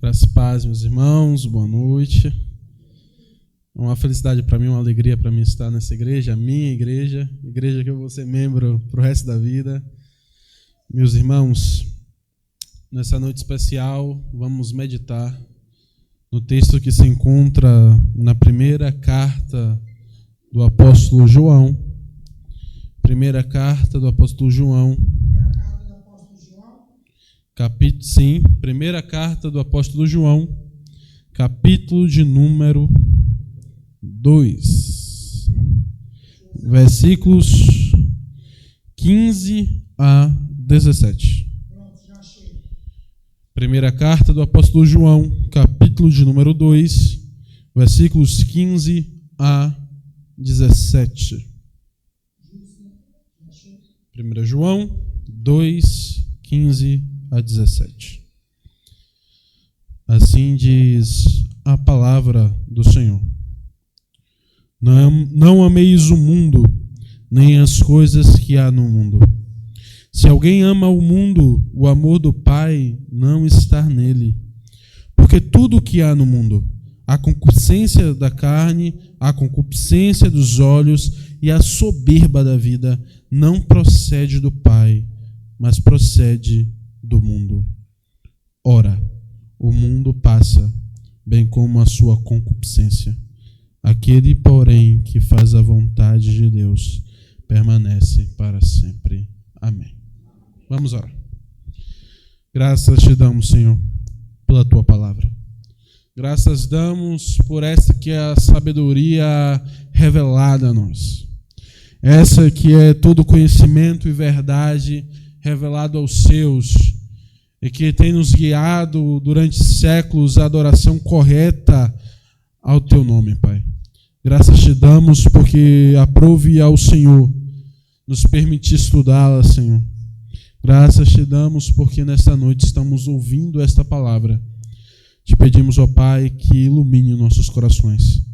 Graças e paz, meus irmãos, boa noite. É uma felicidade para mim, uma alegria para mim estar nessa igreja, a minha igreja que eu vou ser membro para o resto da vida. Meus irmãos, nessa noite especial, vamos meditar no texto que se encontra na primeira carta do apóstolo João. Primeira carta do apóstolo João. Primeira carta do apóstolo João, capítulo de número 2, versículos 15 a 17. Primeira carta do apóstolo João, capítulo de número 2, versículos 15 a 17. 1 João 2, 15 a 17. Assim diz a palavra do Senhor. Não ameis o mundo, nem as coisas que há no mundo. Se alguém ama o mundo, o amor do Pai não está nele. Porque tudo o que há no mundo, a concupiscência da carne, a concupiscência dos olhos e a soberba da vida, não procede do Pai, mas procede do mundo. Ora, o mundo passa, bem como a sua concupiscência. Aquele, porém, que faz a vontade de Deus, permanece para sempre. Amém. Vamos orar. Graças te damos, Senhor, pela tua palavra. Graças damos por esta que é a sabedoria revelada a nós. Essa que é todo conhecimento e verdade revelado aos seus, e que tem nos guiado durante séculos à adoração correta ao teu nome, Pai. Graças te damos porque aprove ao Senhor nos permitir estudá-la, Senhor. Graças te damos porque nesta noite estamos ouvindo esta palavra. Te pedimos, ó Pai, que ilumine nossos corações,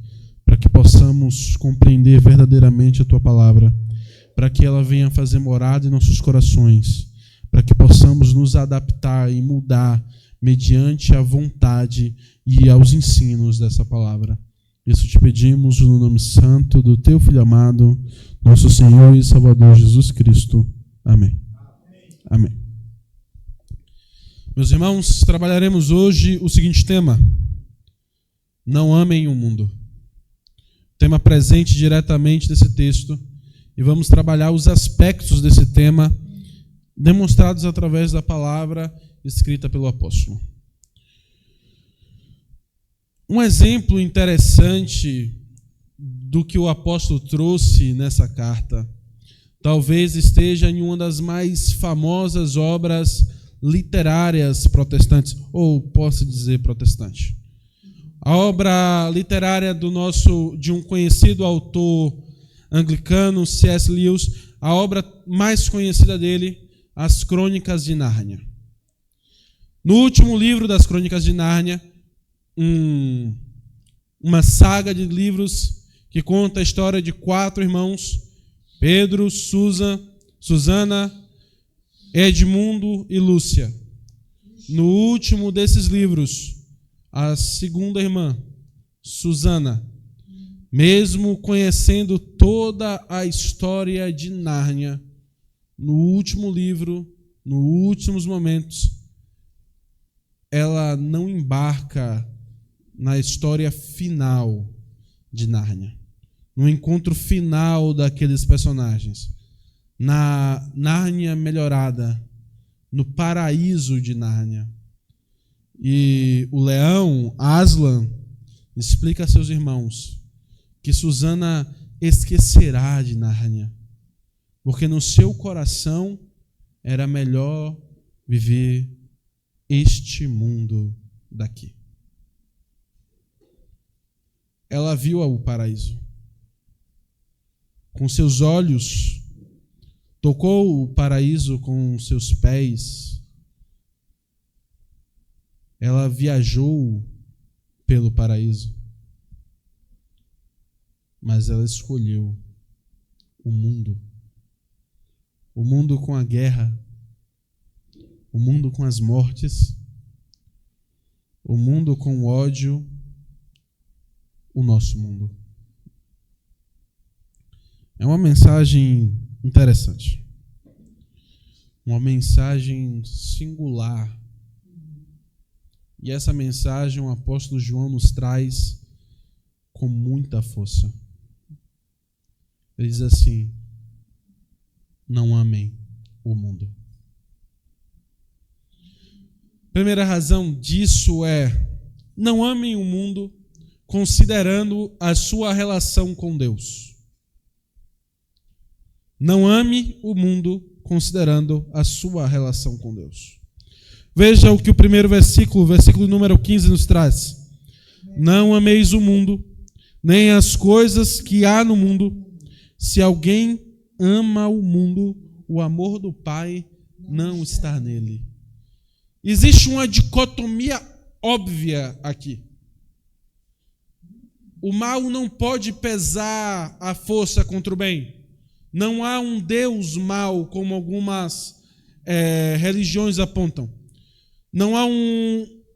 para que possamos compreender verdadeiramente a tua palavra, para que ela venha fazer morada em nossos corações, para que possamos nos adaptar e mudar mediante a vontade e aos ensinos dessa palavra. Isso te pedimos no nome santo do teu Filho amado, nosso Senhor e Salvador Jesus Cristo. Amém. Amém. Meus irmãos, trabalharemos hoje o seguinte tema: não amem o mundo. Tema presente diretamente desse texto, e vamos trabalhar os aspectos desse tema demonstrados através da palavra escrita pelo apóstolo. Um exemplo interessante do que o apóstolo trouxe nessa carta talvez esteja em uma das mais famosas obras literárias protestantes, ou posso dizer protestante. A obra literária de um conhecido autor anglicano, C.S. Lewis, a obra mais conhecida dele, As Crônicas de Nárnia. No último livro das Crônicas de Nárnia, uma saga de livros que conta a história de 4 irmãos, Pedro, Susana, Edmundo e Lúcia. No último desses livros, a segunda irmã, Susana, mesmo conhecendo toda a história de Nárnia, no último livro, nos últimos momentos, ela não embarca na história final de Nárnia, no encontro final daqueles personagens, na Nárnia melhorada, no paraíso de Nárnia. E o leão, Aslan, explica a seus irmãos que Susana esquecerá de Nárnia, porque no seu coração era melhor viver este mundo daqui. Ela viu o paraíso. Com seus olhos, tocou o paraíso com seus pés. Ela viajou pelo paraíso. Mas ela escolheu o mundo. O mundo com a guerra, o mundo com as mortes, o mundo com ódio, o nosso mundo. É uma mensagem interessante. Uma mensagem singular. E essa mensagem o apóstolo João nos traz com muita força. Ele diz assim: não amem o mundo. Primeira razão disso é: não amem o mundo considerando a sua relação com Deus. Não ame o mundo considerando a sua relação com Deus. Veja o que o primeiro versículo número 15 nos traz. Não ameis o mundo, nem as coisas que há no mundo. Se alguém ama o mundo, o amor do Pai não está nele. Existe uma dicotomia óbvia aqui. O mal não pode pesar a força contra o bem. Não há um Deus mau, como algumas religiões apontam. Não há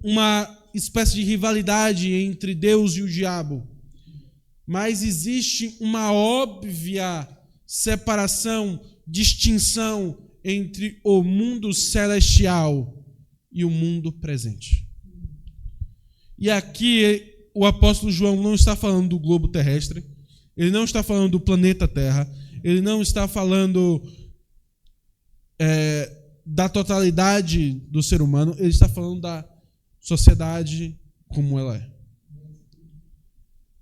uma espécie de rivalidade entre Deus e o diabo. Mas existe uma óbvia separação, distinção entre o mundo celestial e o mundo presente. E aqui o apóstolo João não está falando do globo terrestre, ele não está falando do planeta Terra, ele não está falando da totalidade do ser humano, ele está falando da sociedade como ela é.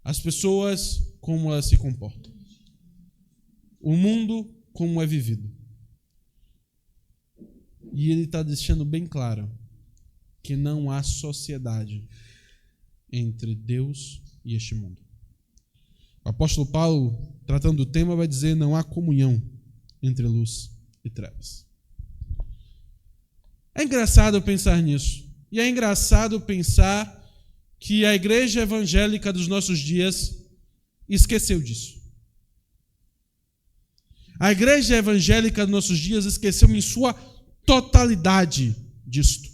As pessoas como elas se comportam. O mundo como é vivido. E ele está deixando bem claro que não há sociedade entre Deus e este mundo. O apóstolo Paulo, tratando do tema, vai dizer: não há comunhão entre luz e trevas. É engraçado pensar nisso. E é engraçado pensar que a igreja evangélica dos nossos dias esqueceu disso. A igreja evangélica dos nossos dias esqueceu em sua totalidade disto.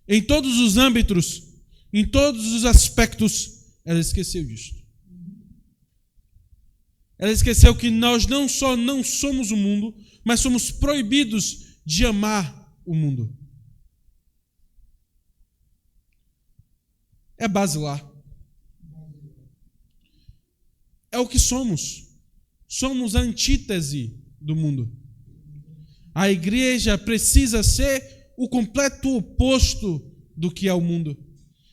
Em todos os âmbitos, em todos os aspectos, ela esqueceu disto. Ela esqueceu que nós não só não somos o mundo, mas somos proibidos de amar o mundo. É basilar. É o que somos. Somos a antítese do mundo. A igreja precisa ser o completo oposto do que é o mundo.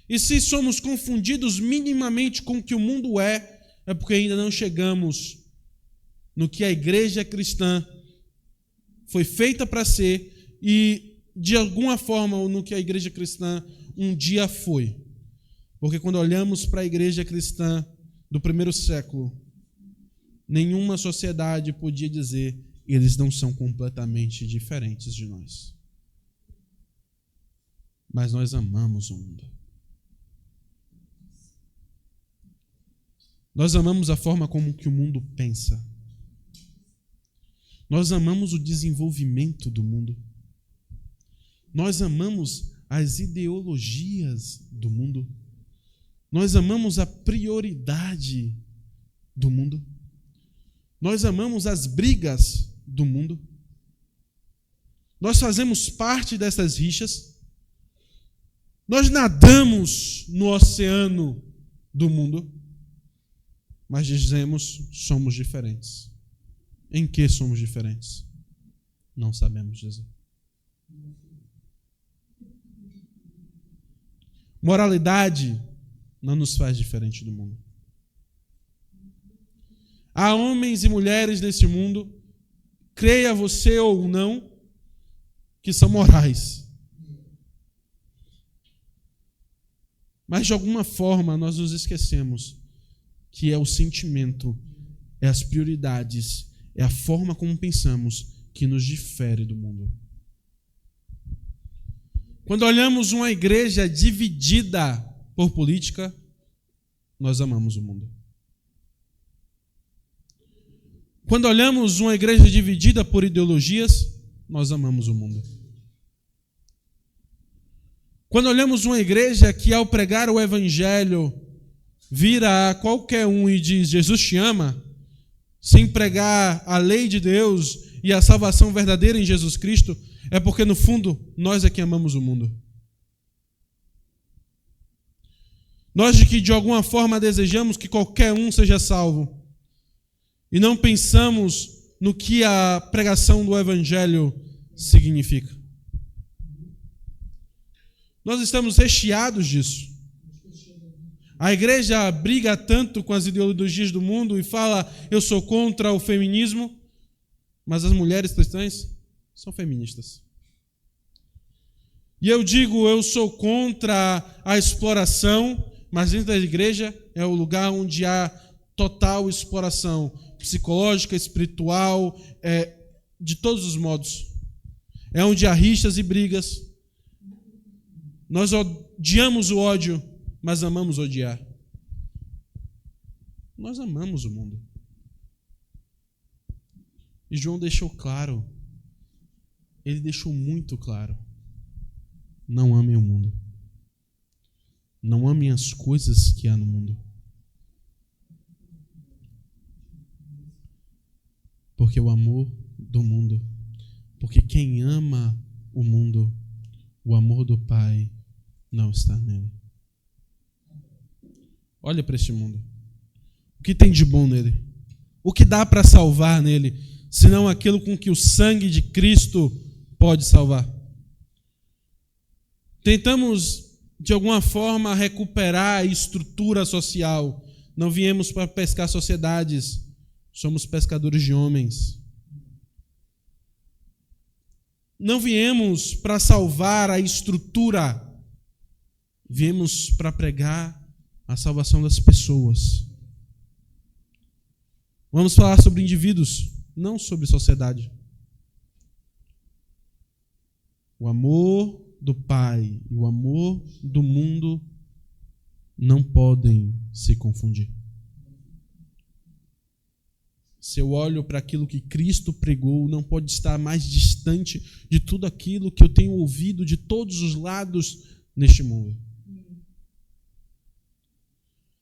E se somos confundidos minimamente com o que o mundo é porque ainda não chegamos no que a igreja cristã foi feita para ser e, de alguma forma, no que a igreja cristã um dia foi. Porque quando olhamos para a igreja cristã do primeiro século, nenhuma sociedade podia dizer: eles não são completamente diferentes de nós. Mas nós amamos o mundo. Nós amamos a forma como que o mundo pensa. Nós amamos o desenvolvimento do mundo. Nós amamos as ideologias do mundo. Nós amamos a prioridade do mundo. Nós amamos as brigas do mundo. Nós fazemos parte dessas rixas. Nós nadamos no oceano do mundo. Mas dizemos: somos diferentes. Em que somos diferentes? Não sabemos dizer. Moralidade não nos faz diferente do mundo. Há homens e mulheres nesse mundo, creia você ou não, que são morais. Mas de alguma forma nós nos esquecemos que é o sentimento, é as prioridades, é a forma como pensamos que nos difere do mundo. Quando olhamos uma igreja dividida por política, nós amamos o mundo. Quando olhamos uma igreja dividida por ideologias, nós amamos o mundo. Quando olhamos uma igreja que, ao pregar o evangelho, vira a qualquer um e diz: Jesus te ama, sem pregar a lei de Deus e a salvação verdadeira em Jesus Cristo, é porque, no fundo, nós é que amamos o mundo. Nós que, de alguma forma, desejamos que qualquer um seja salvo e não pensamos no que a pregação do evangelho significa. Nós estamos recheados disso. A igreja briga tanto com as ideologias do mundo e fala: eu sou contra o feminismo, mas as mulheres cristãs são feministas. E eu digo: eu sou contra a exploração, mas dentro da igreja é o lugar onde há total exploração psicológica, espiritual, de todos os modos. É onde há rixas e brigas. Nós odiamos o ódio, mas amamos odiar. Nós amamos o mundo. E João deixou claro, ele deixou muito claro: não amem o mundo. Não amem as coisas que há no mundo. Porque o amor do mundo, porque quem ama o mundo, o amor do Pai não está nele. Olha para este mundo. O que tem de bom nele? O que dá para salvar nele, senão aquilo com que o sangue de Cristo pode salvar? Tentamos, de alguma forma, recuperar a estrutura social. Não viemos para pescar sociedades, somos pescadores de homens. Não viemos para salvar a estrutura, viemos para pregar a salvação das pessoas. Vamos falar sobre indivíduos, não sobre sociedade. O amor do Pai e o amor do mundo não podem se confundir. Se eu olho para aquilo que Cristo pregou, não pode estar mais distante de tudo aquilo que eu tenho ouvido de todos os lados neste mundo.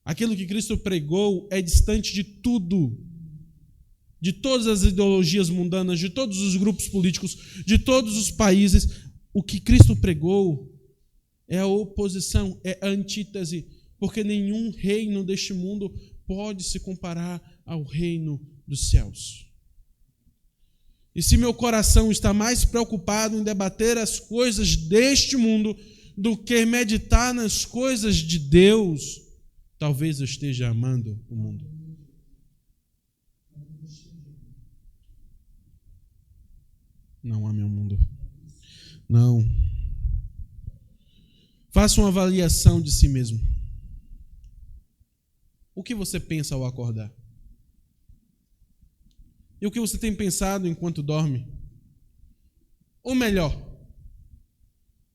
Aquilo que Cristo pregou é distante de tudo, de todas as ideologias mundanas, de todos os grupos políticos, de todos os países. O que Cristo pregou é a oposição, é a antítese, porque nenhum reino deste mundo pode se comparar ao reino dos céus. E se meu coração está mais preocupado em debater as coisas deste mundo do que meditar nas coisas de Deus, talvez eu esteja amando o mundo. Não ame o mundo. Não. Faça uma avaliação de si mesmo. O que você pensa ao acordar? E o que você tem pensado enquanto dorme? Ou melhor,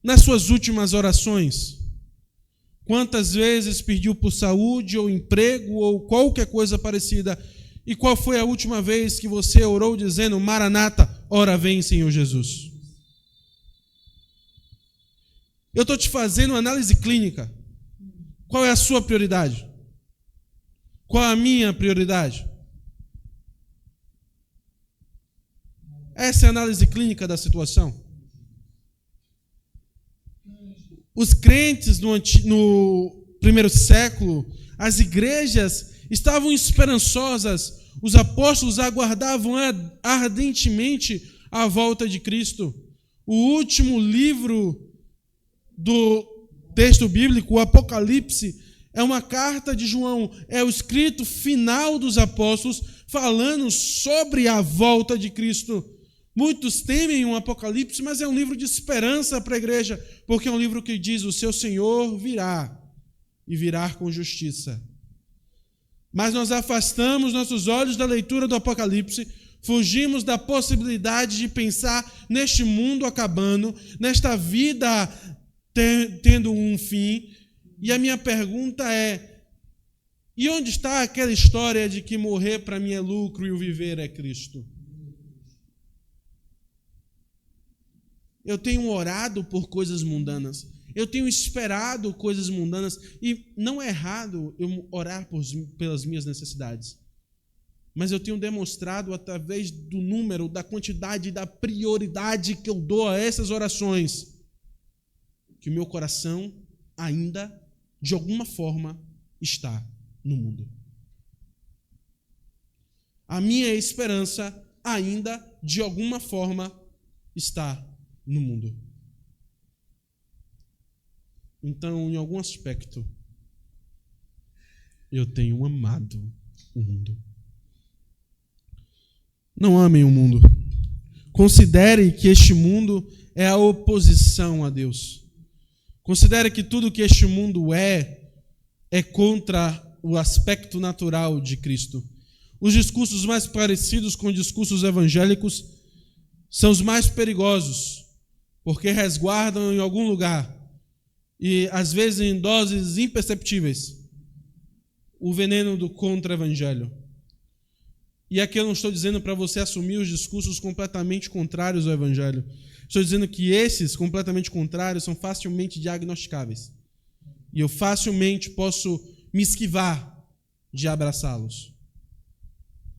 nas suas últimas orações, quantas vezes pediu por saúde ou emprego ou qualquer coisa parecida? E qual foi a última vez que você orou dizendo: Maranata, ora vem, Senhor Jesus? Eu estou te fazendo uma análise clínica. Qual é a sua prioridade? Qual é a minha prioridade? Essa é a análise clínica da situação. Os crentes no primeiro século, as igrejas estavam esperançosas, os apóstolos aguardavam ardentemente a volta de Cristo. O último livro do texto bíblico, o Apocalipse, é uma carta de João, é o escrito final dos apóstolos falando sobre a volta de Cristo. Muitos temem o Apocalipse, mas é um livro de esperança para a igreja, porque é um livro que diz: o seu Senhor virá, e virá com justiça. Mas nós afastamos nossos olhos da leitura do Apocalipse, fugimos da possibilidade de pensar neste mundo acabando, nesta vida tendo um fim. E a minha pergunta é: e onde está aquela história de que morrer para mim é lucro e o viver é Cristo? Eu tenho orado por coisas mundanas. Eu tenho esperado coisas mundanas. E não é errado eu orar pelas minhas necessidades. Mas eu tenho demonstrado através do número, da quantidade, da prioridade que eu dou a essas orações, que o meu coração ainda, de alguma forma, está no mundo. A minha esperança ainda, de alguma forma, está no mundo. Então, em algum aspecto, eu tenho amado o mundo. Não amem o mundo. Considere que este mundo é a oposição a Deus. Considere que tudo que este mundo é contra o aspecto natural de Cristo. Os discursos mais parecidos com discursos evangélicos são os mais perigosos, porque resguardam em algum lugar, e às vezes em doses imperceptíveis, o veneno do contra-evangelho. E aqui eu não estou dizendo para você assumir os discursos completamente contrários ao evangelho. Estou dizendo que esses completamente contrários são facilmente diagnosticáveis. E eu facilmente posso me esquivar de abraçá-los.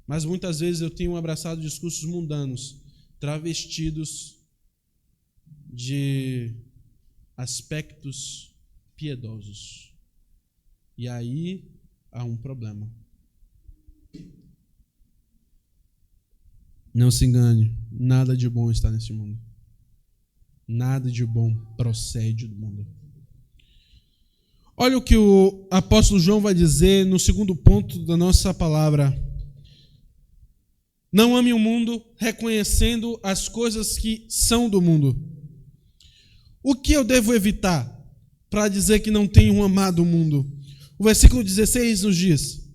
Mas muitas vezes eu tenho abraçado discursos mundanos, travestidos de aspectos piedosos. E aí há um problema. Não se engane, nada de bom está nesse mundo. Nada de bom procede do mundo. Olha o que o apóstolo João vai dizer no segundo ponto da nossa palavra. Não ame o mundo, reconhecendo as coisas que são do mundo. O que eu devo evitar para dizer que não tenho amado o mundo? O versículo 16 nos diz: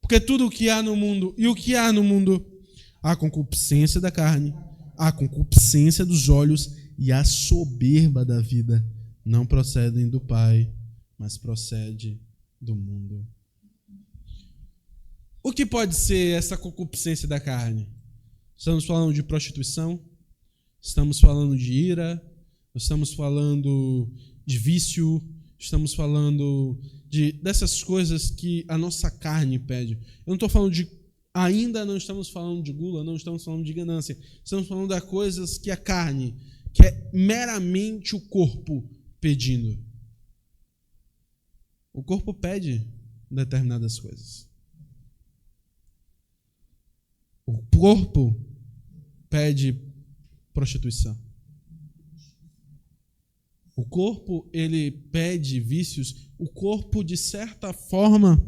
porque tudo o que há no mundo, e o que há no mundo, a concupiscência da carne, a concupiscência dos olhos e a soberba da vida não procedem do Pai, mas procede do mundo. O que pode ser essa concupiscência da carne? Estamos falando de prostituição? Estamos falando de ira? Estamos falando de vício? Estamos falando dessas coisas que a nossa carne pede? Eu não estou falando de... Ainda não estamos falando de gula, não estamos falando de ganância. Estamos falando das coisas que a carne, que é meramente o corpo pedindo. O corpo pede determinadas coisas. O corpo pede prostituição. O corpo, ele pede vícios. O corpo, de certa forma,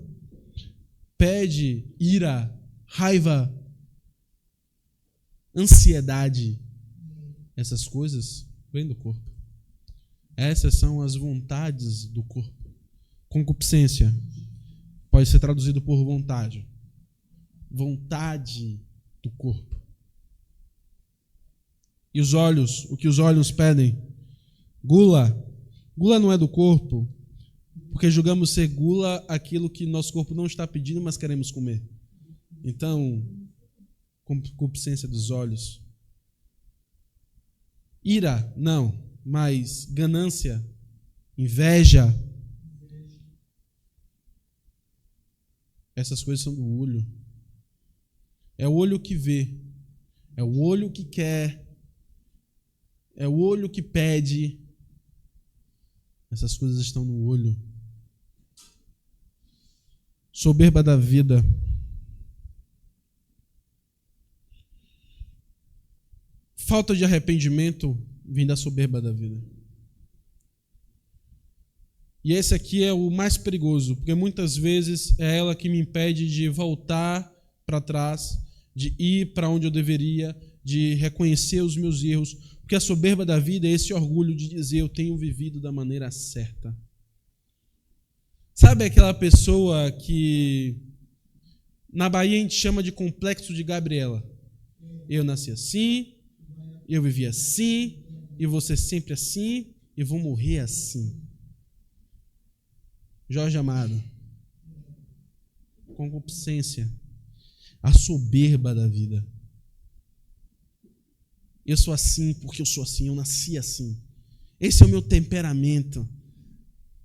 pede ira, raiva, ansiedade. Essas coisas vêm do corpo. Essas são as vontades do corpo. Concupiscência pode ser traduzido por vontade. Vontade do corpo. E os olhos, o que os olhos pedem? Gula. Gula não é do corpo, porque julgamos ser gula aquilo que nosso corpo não está pedindo, mas queremos comer. Então, concupiscência dos olhos. Ira, não, mas ganância, inveja. Essas coisas são do olho. É o olho que vê, é o olho que quer, é o olho que pede. Essas coisas estão no olho. Soberba da vida. Falta de arrependimento vem da soberba da vida. E esse aqui é o mais perigoso, porque muitas vezes é ela que me impede de voltar para trás, de ir para onde eu deveria, de reconhecer os meus erros, porque a soberba da vida é esse orgulho de dizer eu tenho vivido da maneira certa. Sabe aquela pessoa que na Bahia a gente chama de complexo de Gabriela? Eu nasci assim, eu vivi assim, e vou ser sempre assim, e vou morrer assim. Jorge Amado. Concupiscência. A soberba da vida. Eu sou assim porque eu sou assim, eu nasci assim. Esse é o meu temperamento.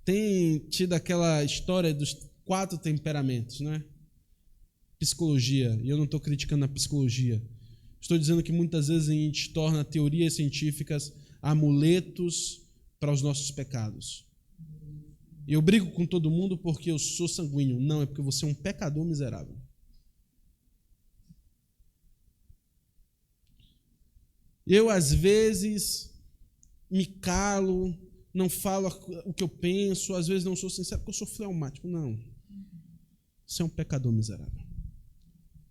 Tem tido aquela história dos 4 temperamentos, né? Psicologia, e eu não estou criticando a psicologia. Estou dizendo que muitas vezes a gente torna teorias científicas amuletos para os nossos pecados. E eu brigo com todo mundo porque eu sou sanguíneo. Não, é porque você é um pecador miserável. Eu, às vezes, me calo, não falo o que eu penso, às vezes não sou sincero porque eu sou fleumático. Não. Você é um pecador miserável.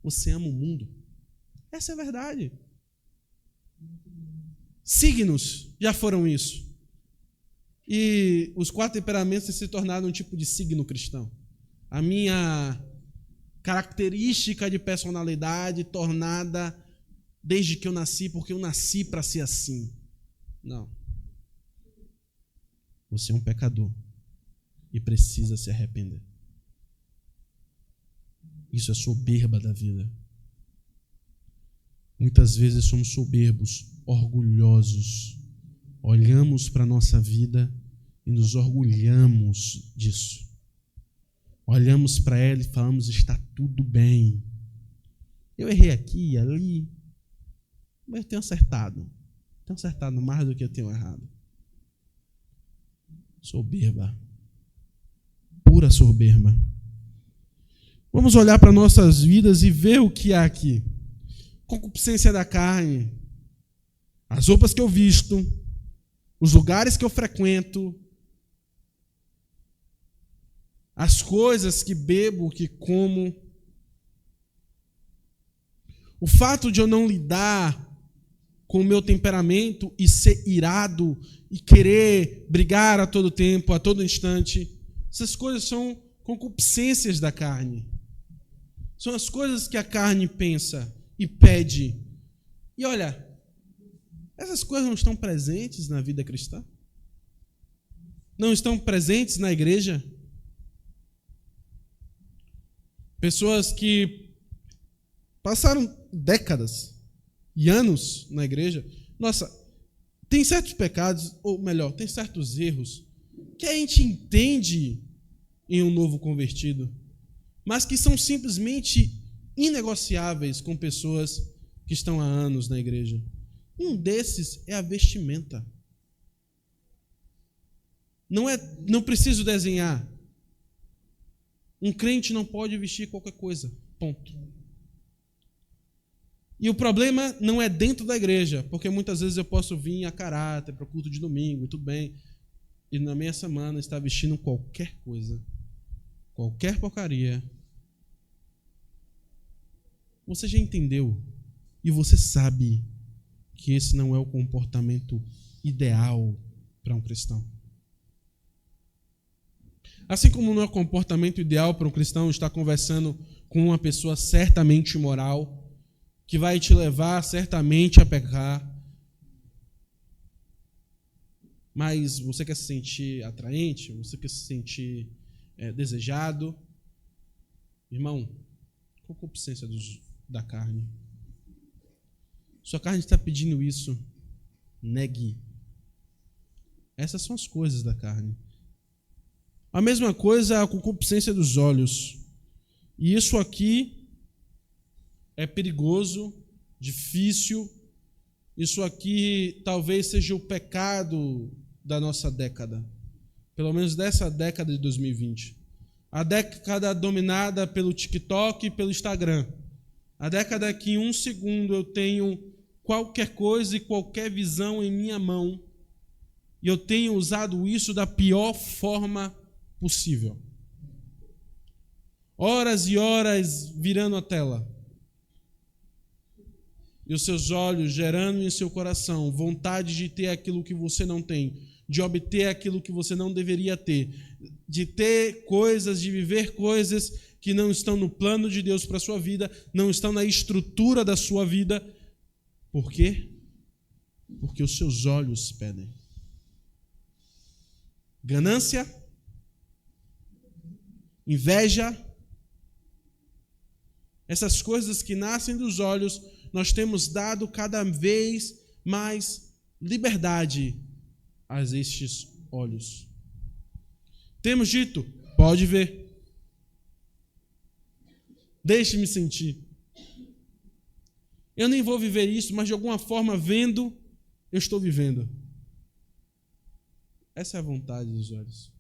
Você ama o mundo. Essa é a verdade. Signos já foram isso. E os 4 temperamentos se tornaram um tipo de signo cristão. A minha característica de personalidade tornada desde que eu nasci, porque eu nasci para ser assim. Não. Você é um pecador e precisa se arrepender. Isso é soberba da vida. Muitas vezes somos soberbos, orgulhosos. Olhamos para a nossa vida e nos orgulhamos disso. Olhamos para ela e falamos, está tudo bem. Eu errei aqui e ali, mas eu tenho acertado. Tenho acertado mais do que eu tenho errado. Soberba. Pura soberba. Vamos olhar para nossas vidas e ver o que há aqui. Concupiscência da carne, as roupas que eu visto, os lugares que eu frequento, as coisas que bebo, que como. O fato de eu não lidar com o meu temperamento e ser irado e querer brigar a todo tempo, a todo instante, essas coisas são concupiscências da carne. São as coisas que a carne pensa e pede. E olha, essas coisas não estão presentes na vida cristã? Não estão presentes na igreja? Pessoas que passaram décadas e anos na igreja. Nossa, tem certos pecados, ou melhor, tem certos erros que a gente entende em um novo convertido, mas que são simplesmente inegociáveis com pessoas que estão há anos na igreja. Um desses é a vestimenta. Não preciso desenhar. Um crente não pode vestir qualquer coisa. Ponto. E o problema não é dentro da igreja, porque muitas vezes eu posso vir a caráter para o culto de domingo, e tudo bem, e na minha semana estar vestindo qualquer coisa, qualquer porcaria. Você já entendeu e você sabe que esse não é o comportamento ideal para um cristão. Assim como não é o comportamento ideal para um cristão estar conversando com uma pessoa certamente imoral, que vai te levar certamente a pecar, mas você quer se sentir atraente, você quer se sentir desejado, irmão, concupiscência da carne. Sua carne está pedindo isso, negue. Essas são as coisas da carne. A mesma coisa é a concupiscência dos olhos. E isso aqui é perigoso, difícil. Isso aqui talvez seja o pecado da nossa década. Pelo menos dessa década de 2020. A década dominada pelo TikTok e pelo Instagram. A década que em 1 segundo eu tenho qualquer coisa e qualquer visão em minha mão. E eu tenho usado isso da pior forma possível. Horas e horas virando a tela. E os seus olhos gerando em seu coração vontade de ter aquilo que você não tem, de obter aquilo que você não deveria ter, de ter coisas, de viver coisas que não estão no plano de Deus para a sua vida, não estão na estrutura da sua vida. Por quê? Porque os seus olhos pedem. Ganância, inveja, essas coisas que nascem dos olhos, nós temos dado cada vez mais liberdade a estes olhos. Temos dito, pode ver. Deixe-me sentir. Eu nem vou viver isso, mas de alguma forma, vendo, eu estou vivendo. Essa é a vontade dos olhos.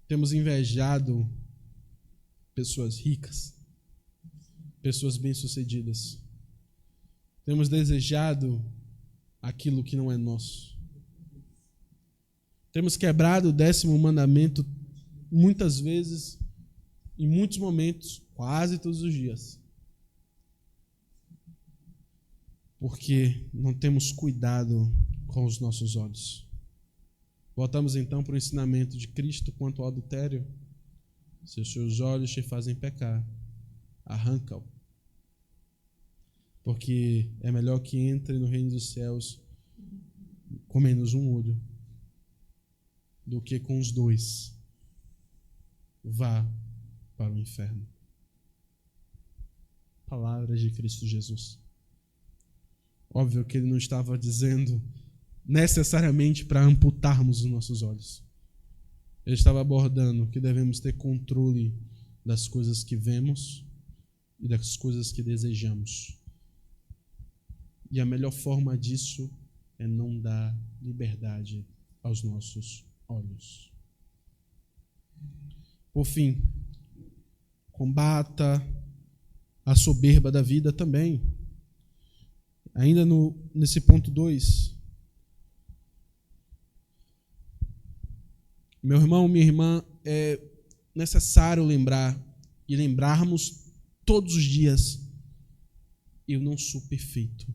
Temos invejado pessoas ricas, pessoas bem-sucedidas. Temos desejado aquilo que não é nosso. Temos quebrado o 10º mandamento muitas vezes, em muitos momentos, quase todos os dias. Porque não temos cuidado com os nossos olhos. Voltamos então para o ensinamento de Cristo quanto ao adultério. Se os seus olhos te fazem pecar, arranca-o. Porque é melhor que entre no reino dos céus com menos um olho do que com os dois vá para o inferno. Palavras de Cristo Jesus. Óbvio que ele não estava dizendo necessariamente para amputarmos os nossos olhos. Ele estava abordando que devemos ter controle das coisas que vemos e das coisas que desejamos. E a melhor forma disso é não dar liberdade aos nossos olhos. Por fim, combata a soberba da vida também. Ainda nesse ponto 2. Meu irmão, minha irmã, é necessário lembrar e lembrarmos todos os dias: eu não sou perfeito,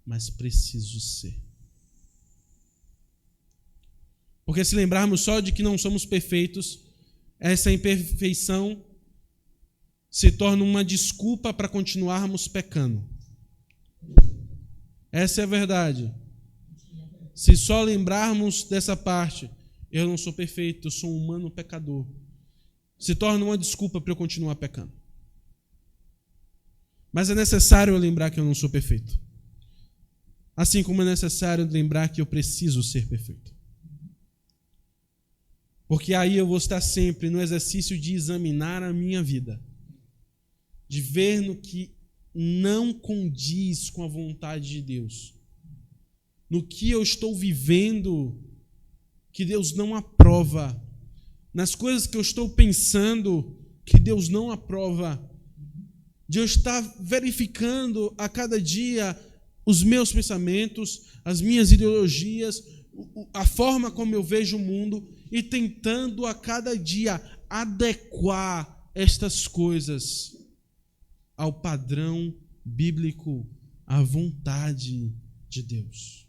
mas preciso ser. Porque se lembrarmos só de que não somos perfeitos, essa imperfeição se torna uma desculpa para continuarmos pecando. Essa é a verdade. Se só lembrarmos dessa parte, eu não sou perfeito, eu sou um humano pecador, se torna uma desculpa para eu continuar pecando. Mas é necessário eu lembrar que eu não sou perfeito. Assim como é necessário lembrar que eu preciso ser perfeito. Porque aí eu vou estar sempre no exercício de examinar a minha vida, de ver no que não condiz com a vontade de Deus, no que eu estou vivendo que Deus não aprova, nas coisas que eu estou pensando que Deus não aprova, de eu estar verificando a cada dia os meus pensamentos, as minhas ideologias, a forma como eu vejo o mundo e tentando a cada dia adequar estas coisas ao padrão bíblico, à vontade de Deus.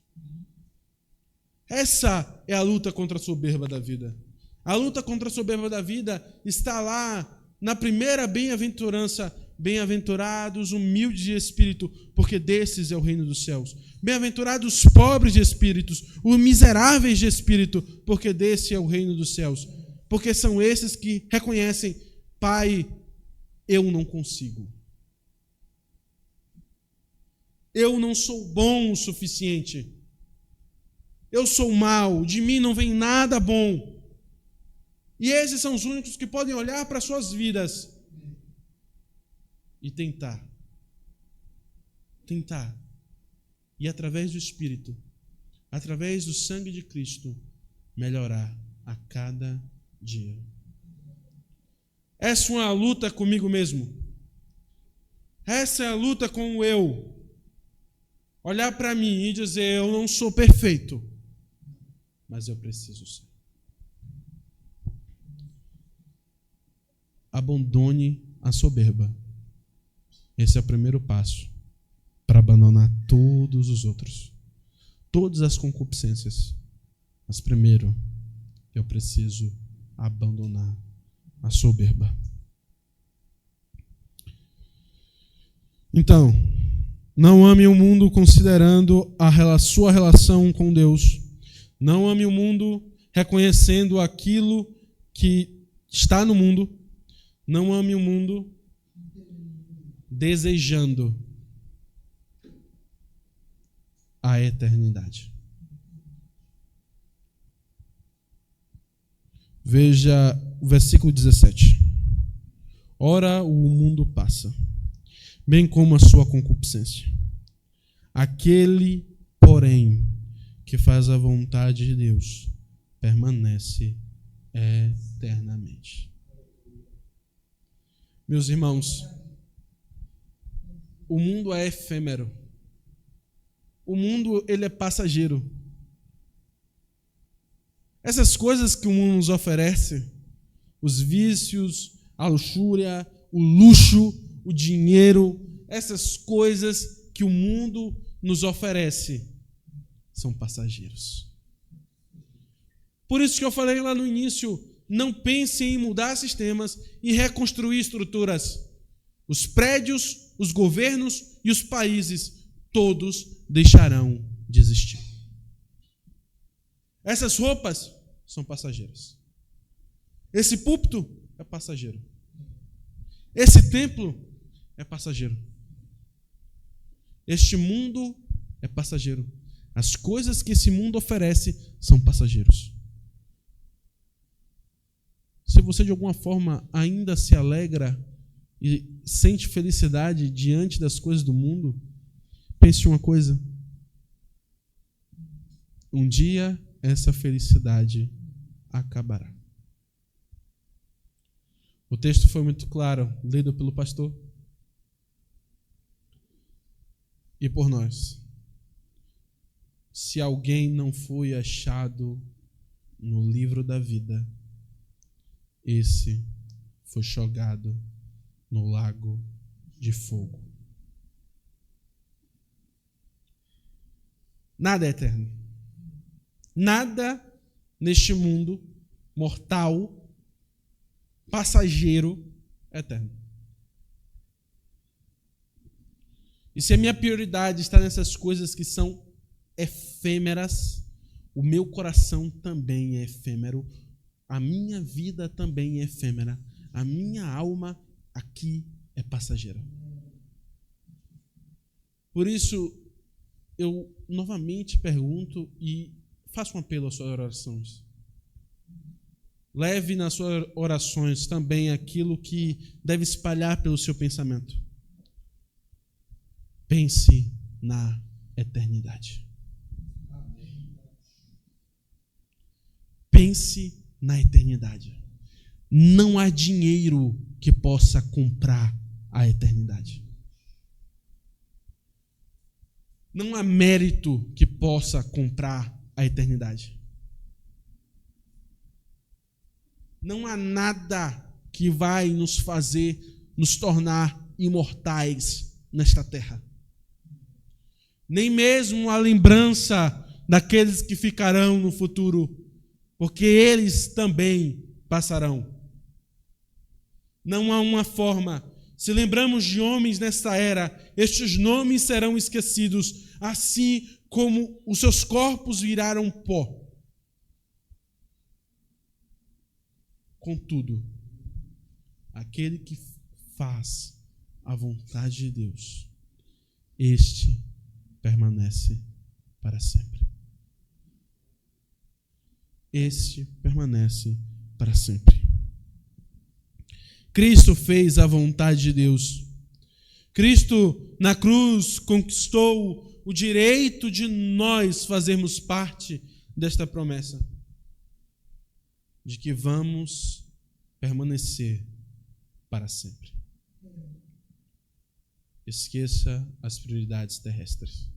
Essa é a luta contra a soberba da vida. A luta contra a soberba da vida está lá na primeira bem-aventurança: bem-aventurados humildes de espírito, porque desses é o reino dos céus. Bem-aventurados os pobres de espíritos, os miseráveis de espírito, porque desse é o reino dos céus. Porque são esses que reconhecem: Pai, eu não consigo. Eu não sou bom o suficiente. Eu sou mau, de mim não vem nada bom. E esses são os únicos que podem olhar para suas vidas e tentar. E através do Espírito, através do sangue de Cristo, melhorar a cada dia. Essa é uma luta comigo mesmo. Essa é a luta com o eu. Olhar para mim e dizer: eu não sou perfeito, mas eu preciso ser. Abandone a soberba. Esse é o primeiro passo para abandonar todos os outros, todas as concupiscências. Mas primeiro, eu preciso abandonar a soberba. Então, não ame o mundo considerando a sua relação com Deus. Não ame o mundo reconhecendo aquilo que está no mundo. Não ame o mundo desejando a a eternidade. Veja o versículo 17. Ora, o mundo passa, bem como a sua concupiscência. Aquele, porém, que faz a vontade de Deus, permanece eternamente. Meus irmãos, o mundo é efêmero. O mundo, ele é passageiro. Essas coisas que o mundo nos oferece, os vícios, a luxúria, o luxo, o dinheiro, essas coisas que o mundo nos oferece são passageiros. Por isso que eu falei lá no início, não pense em mudar sistemas e reconstruir estruturas. Os prédios, os governos e os países, todos deixarão de existir. Essas roupas são passageiras. Esse púlpito é passageiro. Esse templo é passageiro. Este mundo é passageiro. As coisas que esse mundo oferece são passageiros. Se você de alguma forma ainda se alegra e sente felicidade diante das coisas do mundo, pense uma coisa. Um dia essa felicidade acabará. O texto foi muito claro, lido pelo pastor e por nós. Se alguém não foi achado no livro da vida, esse foi jogado no lago de fogo. Nada é eterno. Nada neste mundo mortal, passageiro, é eterno. E se a minha prioridade está nessas coisas que são efêmeras, o meu coração também é efêmero, a minha vida também é efêmera, a minha alma aqui é passageira. Por isso, eu novamente pergunto e faço um apelo às suas orações. Leve nas suas orações também aquilo que deve espalhar pelo seu pensamento. Pense na eternidade. Pense na eternidade. Não há dinheiro que possa comprar a eternidade. Não há mérito que possa comprar a eternidade. Não há nada que vai nos fazer nos tornar imortais nesta terra. Nem mesmo a lembrança daqueles que ficarão no futuro, porque eles também passarão. Não há uma forma. Se lembramos de homens nesta era, estes nomes serão esquecidos, assim como os seus corpos viraram pó. Contudo, aquele que faz a vontade de Deus, este permanece para sempre. Este permanece para sempre. Cristo fez a vontade de Deus. Cristo, na cruz, conquistou o direito de nós fazermos parte desta promessa, de que vamos permanecer para sempre. Esqueça as prioridades terrestres.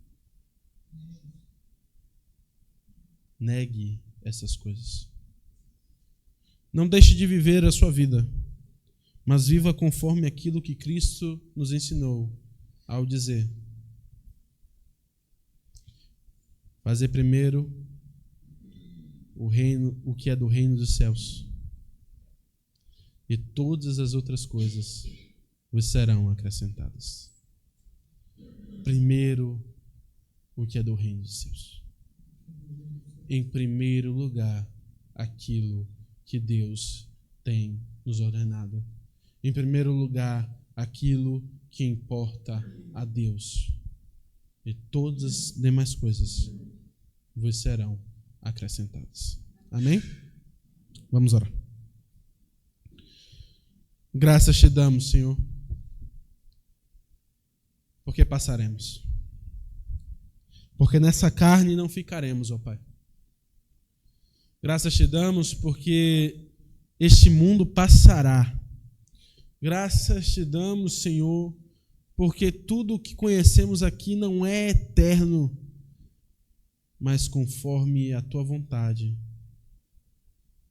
Negue essas coisas. Não deixe de viver a sua vida, mas viva conforme aquilo que Cristo nos ensinou ao dizer: fazer primeiro o reino, o que é do reino dos céus, e todas as outras coisas vos serão acrescentadas. Primeiro o que é do reino dos céus. Em primeiro lugar, aquilo que Deus tem nos ordenado. Em primeiro lugar, aquilo que importa a Deus. e todas as demais coisas vos serão acrescentadas. Amém? Vamos orar. Graças te damos, Senhor, porque passaremos. Porque nessa carne não ficaremos, ó Pai. Graças te damos porque este mundo passará. Graças te damos, Senhor, porque tudo o que conhecemos aqui não é eterno, mas conforme a tua vontade.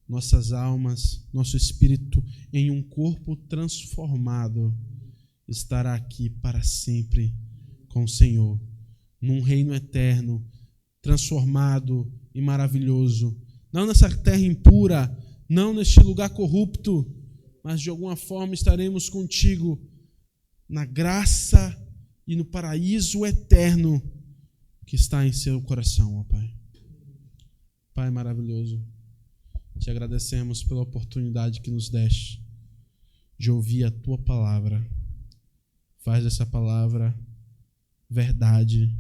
Nossas almas, nosso espírito em um corpo transformado estará aqui para sempre com o Senhor, num reino eterno, transformado e maravilhoso. Não nessa terra impura, não neste lugar corrupto, mas de alguma forma estaremos contigo na graça e no paraíso eterno que está em seu coração, ó Pai. Pai maravilhoso, te agradecemos pela oportunidade que nos deste de ouvir a tua palavra. Faz dessa palavra verdade,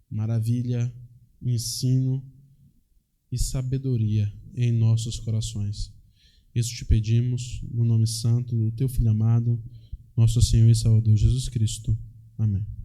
maravilha, ensino e sabedoria em nossos corações. Isso te pedimos no nome santo do teu Filho amado, nosso Senhor e Salvador Jesus Cristo. Amém.